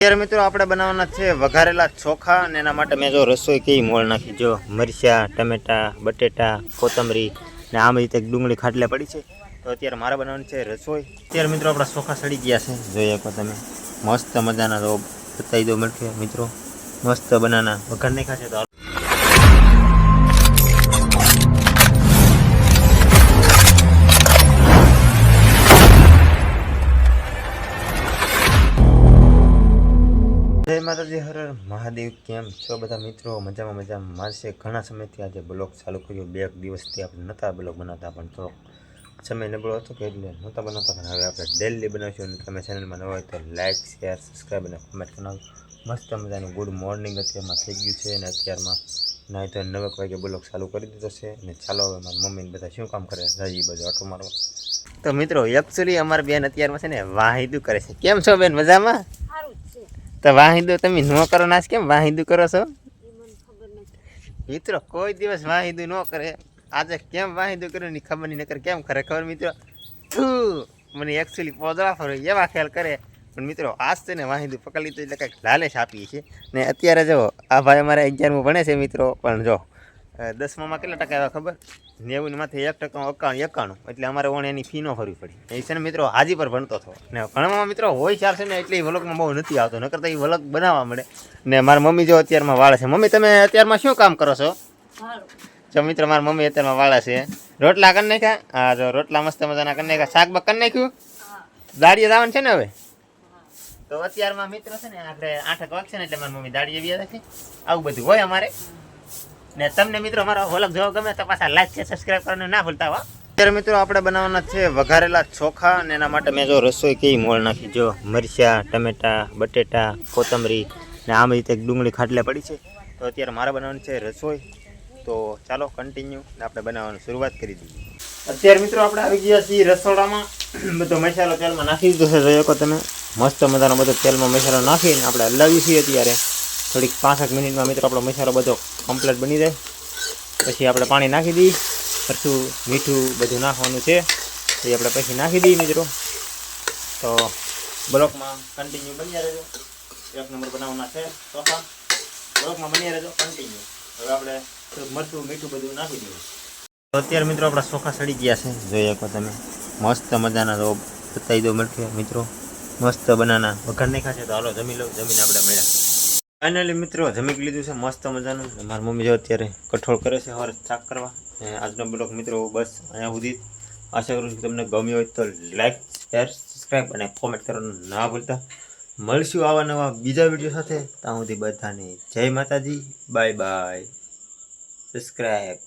અત્યારે મિત્રો આપણે બનાવવાના છે વઘારેલા ચોખા અને એના માટે મેં જો રસોઈ કેવી મોળ નાખી જો મરચાં ટમેટા બટેટા કોથમરી ને આમ રીતે ડુંગળી ખાટલે પડી છે. તો અત્યારે મારે બનાવવાની છે રસોઈ. અત્યારે મિત્રો આપણા ચોખા સડી ગયા છે, જોઈ શકો તમે મસ્ત મજાના. તો બતાવી દો મળશે મિત્રો, મસ્ત બનાના વઘાર નાખ્યા છે. તો જય માતાજી, હર મહાદેવ. કેમ છો બધા મિત્રો? મજામાં મારશે. ઘણા સમયથી આજે બ્લોગ ચાલુ કર્યો. 2 દિવસથી આપણે નહોતા બ્લોગ બનાવતા, પણ તો સમય નબળો હતો કે એટલે નહોતા બનાવતા. પણ હવે આપણે ડેલી બનાવીશું. અને તમે ચેનલમાં નવા હોય તો લાઇક શેર સબસ્ક્રાઈબ અને કોમેન્ટ કરનાર. મસ્ત મજાનું ગુડ મોર્નિંગ અત્યારમાં થઈ ગયું છે. અને અત્યારમાં નાહી તો 9 વાગે બ્લોગ ચાલુ કરી દીધો છે. અને ચાલો હવે મારી મમ્મીને બધા શું કામ કરે રાજી બાજુ આટો મારો. તો મિત્રો એકચ્યુઅલી અમારી બેન અત્યારમાં છે ને વાહિદું કરે છે. કેમ છો બેન? મજામાં? તો વાહિદું તમે ન કરો નાશ, કેમ વાહિદું કરો છો મિત્રો? કોઈ દિવસ વાહિદું ન કરે, આજે કેમ વાહિદું કર્યું ની ખબર નહીં. નકર કેમ કરે ખબર મિત્રો? મને એકચ્યુઅલી પોદળા ફરો એવા ખ્યાલ કરે. પણ મિત્રો આજ છે ને વાહિદું પકડી લીધું એટલે કંઈક લાલેશ આપીએ છીએ. ને અત્યારે જો આ ભાઈ અમારે 11મું ભણે છે મિત્રો. પણ જો 10મામાં કેટલા ટકા આવ્યા ખબર? 90 માંથી 1% 91. એટલે અમારે ઓણ એની ફી ન ભરવી પડી. એ છે ને મિત્રો હાજી પર ભણતો હતો. ને ભણવામાં મિત્રો હોય ચાર છે ને એટલે એ વ્લોગમાં બહુ નથી આવતો. નકર તો એ વ્લોગ બનાવવા મળે. ને મારી મમ્મી જો અત્યારમાં વાળે છે. મમ્મી તમે અત્યારમાં શું કામ કરો છો? જો મિત્રો મારી મમ્મી અત્યારમાં વાળે છે. રોટલા કરી નાખ્યા? હા જો રોટલા મસ્ત મજાના કરી નાખ્યા. શાક બાક કરી નાખ્યું? દાડીએ જવાનું છે ને હવે? તો અત્યારમાં મિત્રો છે ને આપણે 8 વાગશે ને એટલે મારી મમ્મી દાડીએ વ્યા છે. આવું બધું હોય અમારે. ને તમને મિત્રો મારો વ્લોગ જોવો ગમે તો પાછા લાઈક છે સબસ્ક્રાઈબ કરવાનું ના ભૂલતા હો. અત્યારે મિત્રો આપણે બનાવવાના છે વઘારેલા ચોખા. અને એના માટે મેં જો રસોઈ કેવી મોળ નાખી જો મરચાં ટમેટા બટેટા કોથમરી ને આમ રીતે ડુંગળી ખાટલે પડી છે. તો અત્યારે મારે બનાવવાની છે રસોઈ. તો ચાલો કન્ટિન્યુ આપણે બનાવવાની શરૂઆત કરી દઈએ. અત્યારે મિત્રો આપણે આવી ગયા છીએ રસોડામાં. બધો મસાલો તેલમાં નાખી દીધો છે, જોઈ શકો તમે. મસ્ત મજાનો બધો તેલમાં મસાલો નાખીને આપણે હલાવીએ છીએ. અત્યારે થોડીક 5 મિનિટમાં મિત્રો આપણો મસાલો બધો કમ્પ્લીટ બની જાય. પછી આપણે પાણી નાખી દઈએ, મરચું મીઠું બધું નાખવાનું છે. એ આપણે પછી નાખી દઈએ મિત્રો. તો બ્લોકમાં કન્ટિન્યુ બન્યા રહેજો. 1 નંબર બનાવવાના છે ચોખા. બ્લોકમાં બન્યા રહેજો કન્ટિન્યુ. હવે આપણે મરચું મીઠું બધું નાખી દઈએ. તો અત્યારે મિત્રો આપણા ચોખા સડી ગયા છે, જોઈ શકો તમે. મસ્ત મજાના. તો બતાવી દો મળશે મિત્રો, મસ્ત બનાના વઘાર નાખ્યા છે. તો હાલો જમી લો. જમીને આપણે મળ્યા. ફાઇનલી મિત્રો જમી લીધું છે મસ્ત મજાનું. મારી મમ્મી જો અત્યારે કઠોળ કરે છે સવારે શાક કરવા. આજનો બ્લોગ મિત્રો બસ અહીંયા સુધી. આશા કરું છું કે તમને ગમ્યો હોય તો લાઈક શેર સબસ્ક્રાઈબ અને કોમેન્ટ કરવાનું ના ભૂલતા. મળશું આવા નવા બીજા વિડીયો સાથે. ત્યાં સુધી બધાને જય માતાજી. Bye bye. સબસ્ક્રાઈબ.